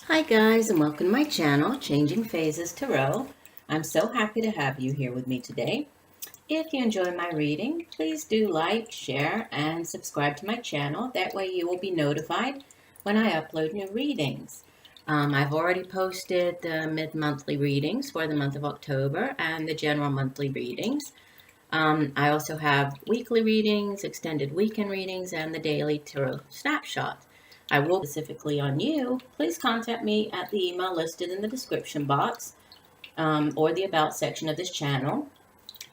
Hi guys, and welcome to my channel, Changing Phases Tarot. I'm so happy to have you here with me today. If you enjoy my reading, please do like, share, and subscribe to my channel. That way you will be notified when I upload new readings. I've already posted the mid-monthly readings for the month of October and the general monthly readings. I also have weekly readings, extended weekend readings, and the daily tarot snapshot. I will specifically on you. Please contact me at the email listed in the description box or the about section of this channel.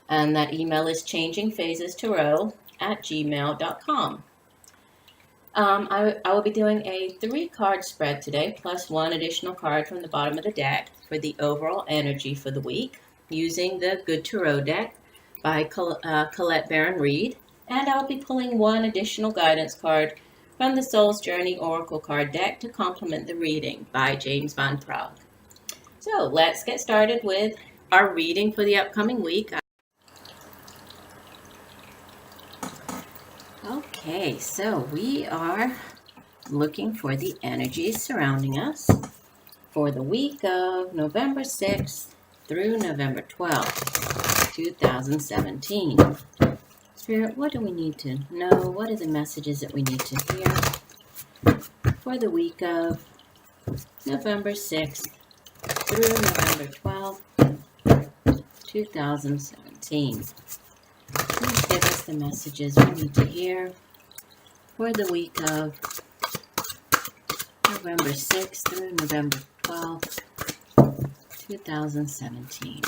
And that email is changingphasestarot@gmail.com. I will be doing a 3-card spread today, plus one additional card from the bottom of the deck for the overall energy for the week, using the Good Tarot deck by Colette Baron Reed. And I'll be pulling one additional guidance card from the Soul's Journey Oracle card deck to complement the reading by James Van Praagh. So let's get started with our reading for the upcoming week. Okay, so we are looking for the energies surrounding us for the week of November 6th through November 12th, 2017. Spirit, what do we need to know? What are the messages that we need to hear for the week of November 6th through November 12th, 2017? Please give us the messages we need to hear for the week of November 6th through November 12th, 2017.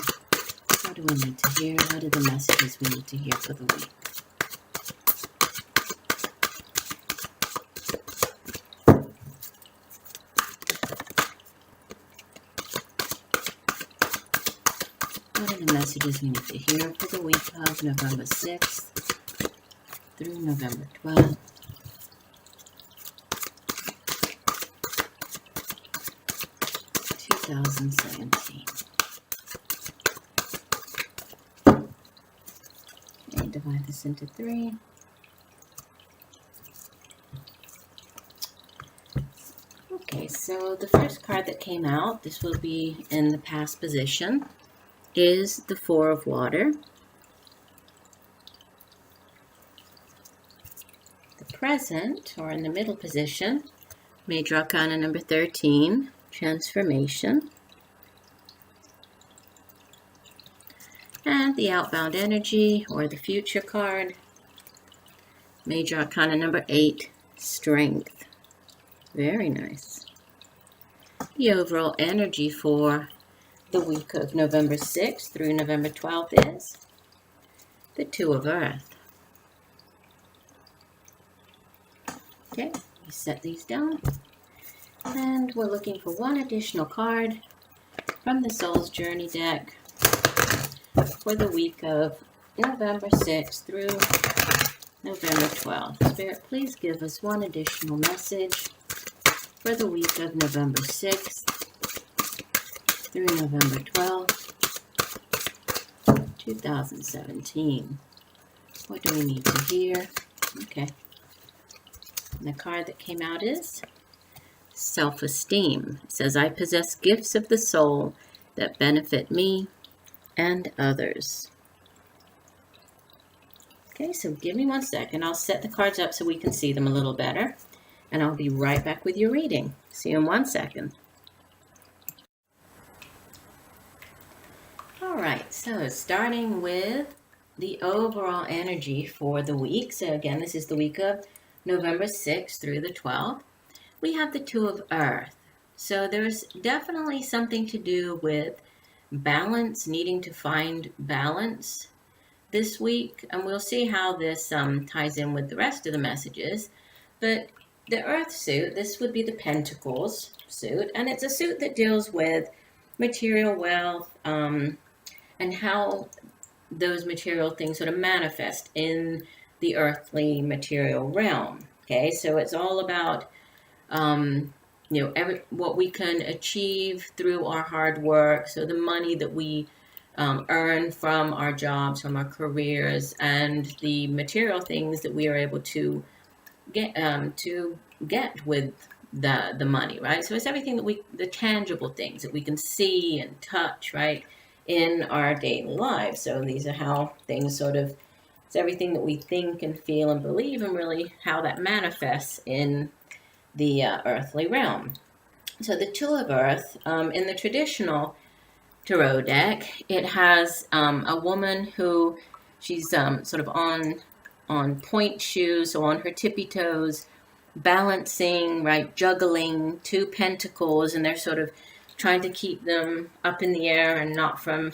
What do we need to hear? What are the messages we need to hear for the week? What are the messages we need to hear for the week of November 6th through November 12th, 2017? And divide this into 3. Okay, so the first card that came out, this will be in the past position, is the 4 of Water. The present, or in the middle position, Major Arcana number 13, Transformation. And the outbound energy, or the future card, Major Arcana number 8, Strength. Very nice. The overall energy for the week of November 6th through November 12th is the 2 of Earth. Okay, we set these down. And we're looking for one additional card from the Soul's Journey deck for the week of November 6th through November 12th. Spirit, please give us one additional message for the week of November 6th through November 12th, 2017. What do we need to hear? Okay. And the card that came out is Self-Esteem. It says, I possess gifts of the soul that benefit me and others. Okay, so give me 1 second. I'll set the cards up so we can see them a little better. And I'll be right back with your reading. See you in 1 second. All right, so starting with the overall energy for the week. So again, this is the week of November 6th through the 12th. We have the 2 of Earth. So there's definitely something to do with balance, needing to find balance this week. And we'll see how this ties in with the rest of the messages. But the Earth suit, this would be the Pentacles suit. And it's a suit that deals with material wealth, and how those material things sort of manifest in the earthly material realm. Okay, so it's all about, what we can achieve through our hard work. So the money that we earn from our jobs, from our careers, and the material things that we are able to get with the money, right? So it's everything that the tangible things that we can see and touch, right, in our daily lives. So these are how things sort of, it's everything that we think and feel and believe, and really how that manifests in the earthly realm. So the Two of Earth, in the traditional tarot deck, it has a woman who, she's sort of on point shoes, so on her tippy toes, balancing, right, juggling two pentacles, and they're sort of trying to keep them up in the air and not from,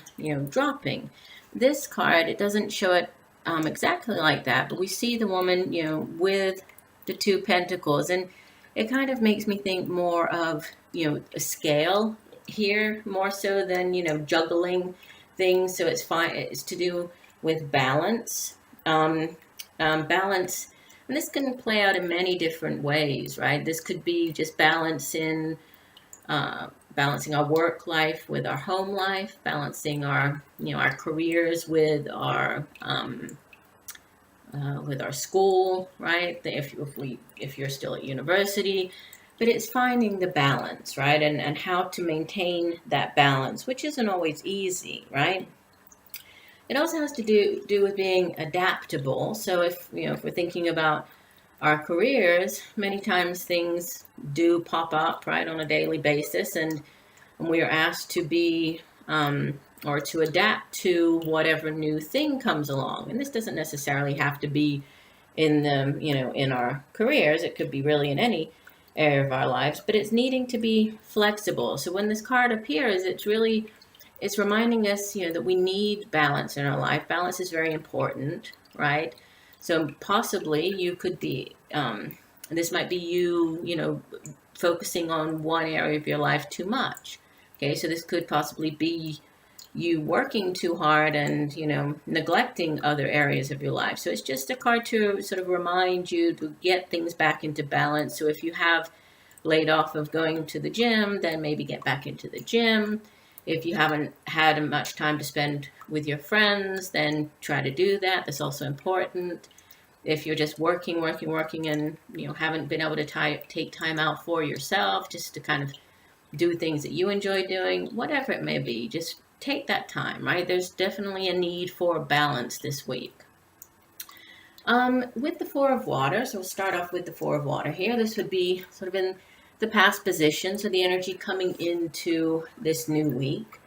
dropping. This card, it doesn't show it exactly like that, but we see the woman, with the two pentacles, and it kind of makes me think more of, a scale here, more so than, juggling things. So it's fine. It's to do with balance. Balance, and this can play out in many different ways, right? This could be just balancing our work life with our home life, balancing our, our careers with our school, right? If you're still at university, but it's finding the balance, right? And how to maintain that balance, which isn't always easy, right? It also has to do with being adaptable. So if we're thinking about our careers, many times things do pop up, right, on a daily basis, and we are asked to be or to adapt to whatever new thing comes along. And this doesn't necessarily have to be in in our careers. It could be really in any area of our lives, but it's needing to be flexible. So when this card appears, it's reminding us, that we need balance in our life. Balance is very important, right? So possibly you could be, this might be you, focusing on one area of your life too much. Okay, so this could possibly be you working too hard and, neglecting other areas of your life. So it's just a card to sort of remind you to get things back into balance. So if you have laid off of going to the gym, then maybe get back into the gym. If you haven't had much time to spend with your friends, then try to do that. That's also important. If you're just working and, haven't been able to take time out for yourself just to kind of do things that you enjoy doing, whatever it may be, just take that time, right? There's definitely a need for balance this week. With the Four of Water, so we'll start off with the Four of Water here. This would be sort of in the past position, so the energy coming into this new week.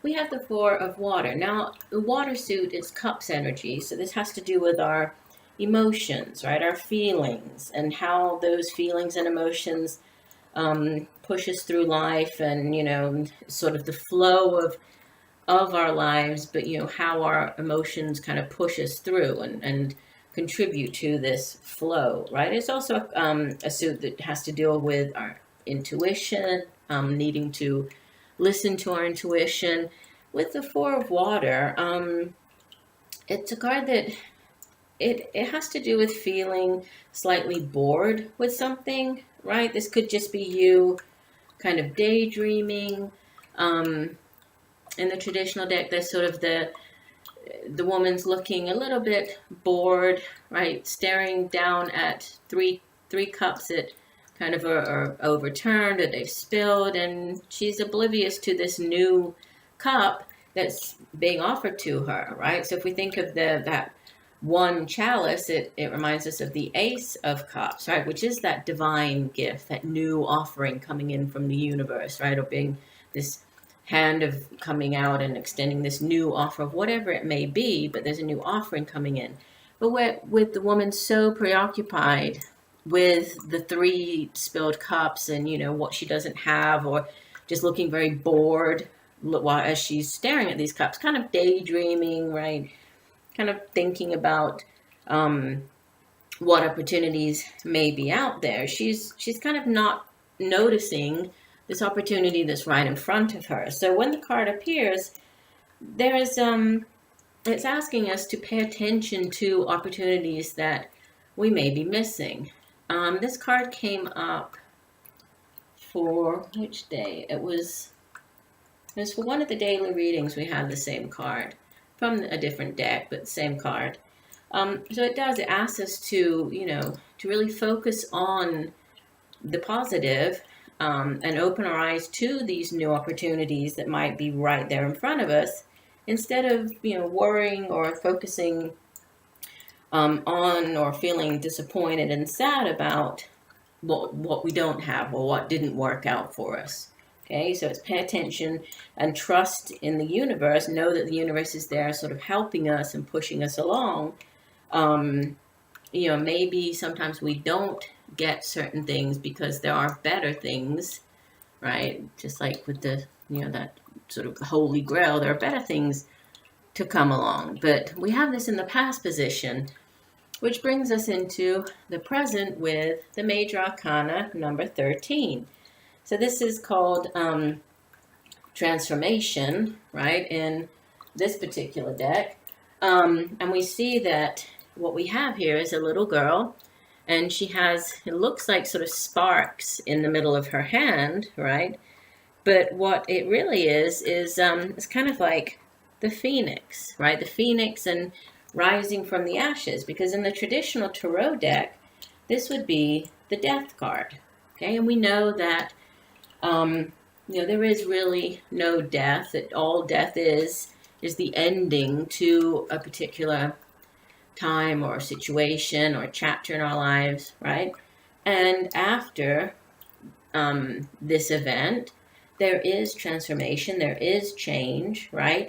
We have the Four of Water. Now, the water suit is cups energy, so this has to do with our emotions, right? Our feelings, and how those feelings and emotions push us through life, and, sort of the flow of our lives, but, how our emotions kind of push us through and contribute to this flow, right? It's also a suit that has to deal with our intuition, needing to listen to our intuition. With the Four of Water, it's a card that it has to do with feeling slightly bored with something, right? This could just be you kind of daydreaming. In the traditional deck, there's sort of the woman's looking a little bit bored, right? Staring down at three cups that kind of are overturned or they've spilled, and she's oblivious to this new cup that's being offered to her, right? So if we think of that one chalice, it reminds us of the Ace of Cups, right? Which is that divine gift, that new offering coming in from the universe, right? Or being this hand of coming out and extending this new offer of whatever it may be, but there's a new offering coming in. But with the woman so preoccupied with the three spilled cups and, what she doesn't have, or just looking very bored as she's staring at these cups, kind of daydreaming, right? Kind of thinking about what opportunities may be out there. She's kind of not noticing this opportunity that's right in front of her. So when the card appears, it's asking us to pay attention to opportunities that we may be missing. This card came up for which day? It was for one of the daily readings. We had the same card from a different deck, but same card. So it asks us to, to really focus on the positive, and open our eyes to these new opportunities that might be right there in front of us, instead of worrying or focusing on or feeling disappointed and sad about what we don't have or what didn't work out for us. Okay, so it's pay attention and trust in the universe. Know that the universe is there, sort of helping us and pushing us along. Maybe sometimes we don't get certain things because there are better things, right? Just like with the, that sort of holy grail, there are better things to come along. But we have this in the past position, which brings us into the present with the Major Arcana number 13. So this is called transformation, right, in this particular deck. And we see that what we have here is a little girl, and she has, it looks like sort of sparks in the middle of her hand, right? But what it really is it's kind of like the phoenix, right? The phoenix and rising from the ashes, because in the traditional tarot deck, this would be the death card, okay? And we know that, there is really no death, that all death is the ending to a particular time or situation or chapter in our lives, right? And after this event, there is transformation, there is change, right?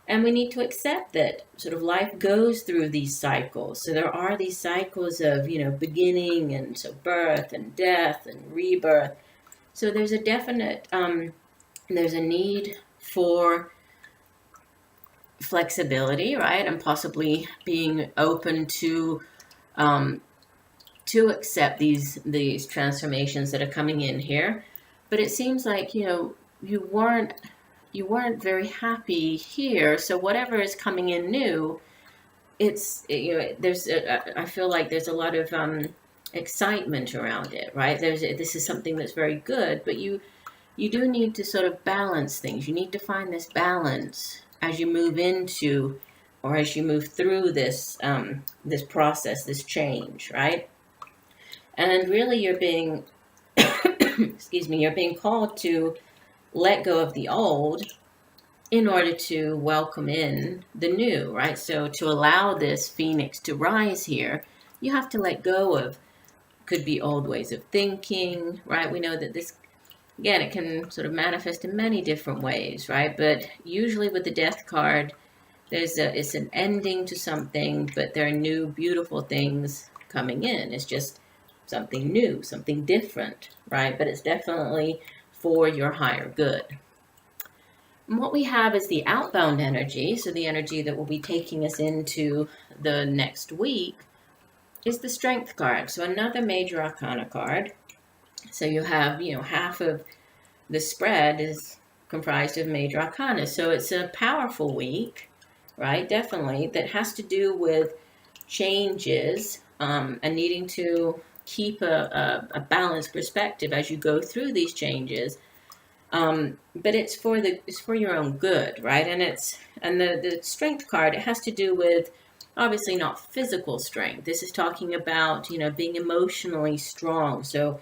And we need to accept that sort of life goes through these cycles. So there are these cycles of, beginning, and so birth and death and rebirth. So there's a definite, there's a need for flexibility, right? And possibly being open to accept these transformations that are coming in here. But it seems like, you weren't very happy here. So whatever is coming in new, I feel like there's a lot of excitement around it, right? This is something that's very good, but you do need to sort of balance things. You need to find this balance as you move into, or as you move through this this process, this change, right? And really, you're being you're being called to let go of the old in order to welcome in the new, right? So to allow this phoenix to rise here, you have to let go of, could be old ways of thinking, right? We know that this, again, it can sort of manifest in many different ways, right? But usually with the death card, it's an ending to something, but there are new, beautiful things coming in. It's just something new, something different, right? But it's definitely for your higher good. And what we have is the outbound energy, so the energy that will be taking us into the next week, is the Strength card. So another Major Arcana card. So you have, half of the spread is comprised of Major Arcana. So it's a powerful week, right? Definitely, that has to do with changes and needing to keep a balanced perspective as you go through these changes. But it's for your own good, right? And the Strength card, it has to do with, obviously not physical strength. This is talking about, being emotionally strong. So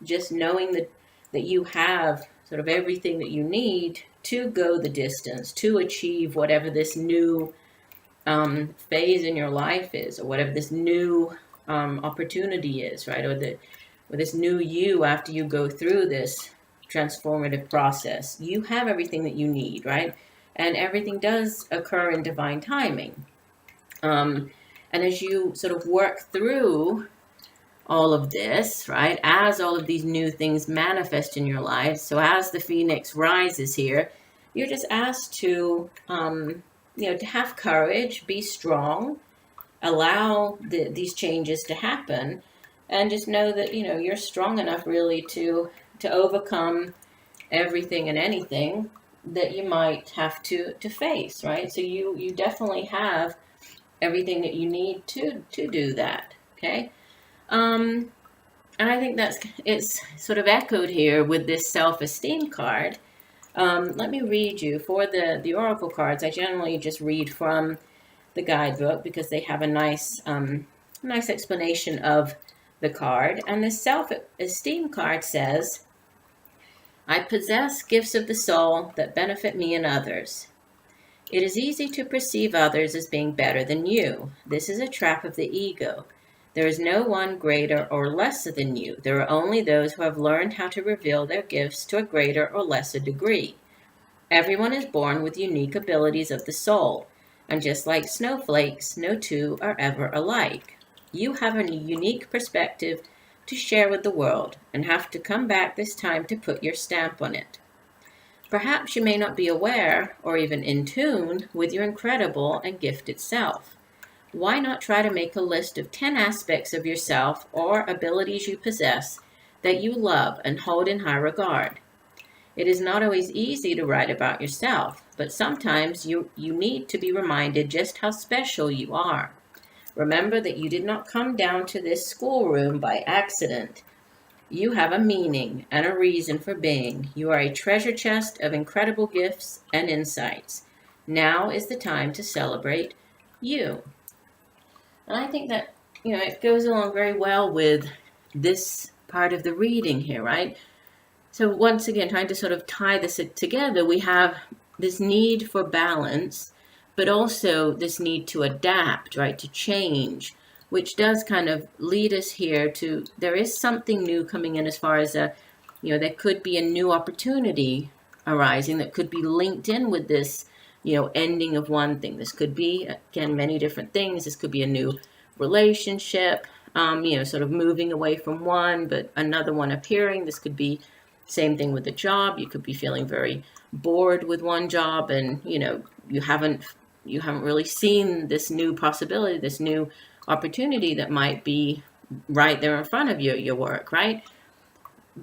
just knowing that you have sort of everything that you need to go the distance, to achieve whatever this new phase in your life is, or whatever this new opportunity is, right? Or this new you after you go through this transformative process. You have everything that you need, right? And everything does occur in divine timing. And as you sort of work through all of this, right, as all of these new things manifest in your life, so as the phoenix rises here, you're just asked to, to have courage, be strong, allow these changes to happen, and just know that, you're strong enough really to overcome everything and anything that you might have to face, right? So you definitely have everything that you need to do that, okay? And I think it's sort of echoed here with this self-esteem card. Let me read you for the oracle cards. I generally just read from the guidebook because they have a nice explanation of the card. And the self-esteem card says, I possess gifts of the soul that benefit me and others. It is easy to perceive others as being better than you. This is a trap of the ego. There is no one greater or lesser than you. There are only those who have learned how to reveal their gifts to a greater or lesser degree. Everyone is born with unique abilities of the soul, and just like snowflakes, no two are ever alike. You have a unique perspective to share with the world, and have to come back this time to put your stamp on it. Perhaps you may not be aware, or even in tune, with your incredible and gifted self. Why not try to make a list of 10 aspects of yourself or abilities you possess that you love and hold in high regard? It is not always easy to write about yourself, but sometimes you need to be reminded just how special you are. Remember that you did not come down to this schoolroom by accident. You have a meaning and a reason for being. You are a treasure chest of incredible gifts and insights. Now is the time to celebrate you. And I think that, it goes along very well with this part of the reading here, right? So once again, trying to sort of tie this together, we have this need for balance, but also this need to adapt, right? To change, which does kind of lead us here to, there is something new coming in as far as there could be a new opportunity arising that could be linked in with this, ending of one thing. This could be, again, many different things. This could be a new relationship, sort of moving away from one, but another one appearing. This could be same thing with the job. You could be feeling very bored with one job, and, you haven't really seen this new possibility, this new opportunity that might be right there in front of you at your work, right?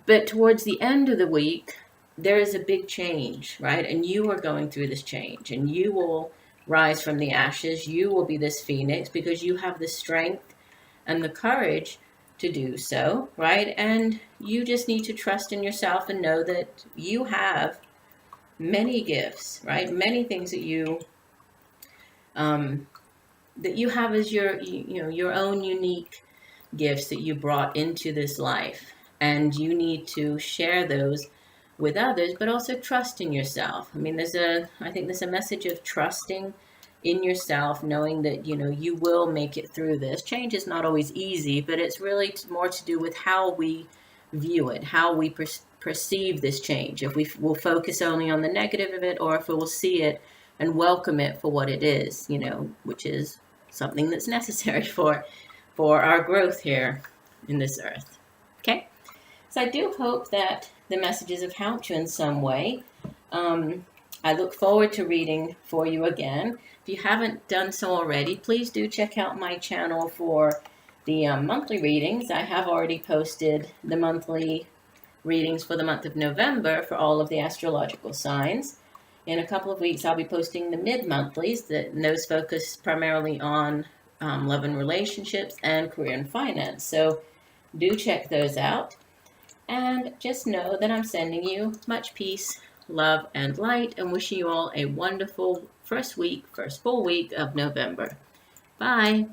But towards the end of the week, there is a big change, right? And you are going through this change, and you will rise from the ashes. You will be this phoenix because you have the strength and the courage to do so, right? And you just need to trust in yourself and know that you have many gifts, right? Many things that you have as your own unique gifts that you brought into this life, and you need to share those with others, but also trust in yourself. I mean, I think there's a message of trusting in yourself, knowing that you will make it through this. Change is not always easy, but it's really more to do with how we view it, how we perceive this change. If we will focus only on the negative of it, or if we will see it and welcome it for what it is, which is something that's necessary for our growth here in this earth. Okay, so I do hope that the messages have helped you in some way. I look forward to reading for you again. If you haven't done so already, please do check out my channel for the monthly readings. I have already posted the monthly readings for the month of November for all of the astrological signs. In a couple of weeks, I'll be posting the mid-monthlies, those focus primarily on love and relationships and career and finance. So do check those out. And just know that I'm sending you much peace, love, and light, and wishing you all a wonderful first full week of November. Bye.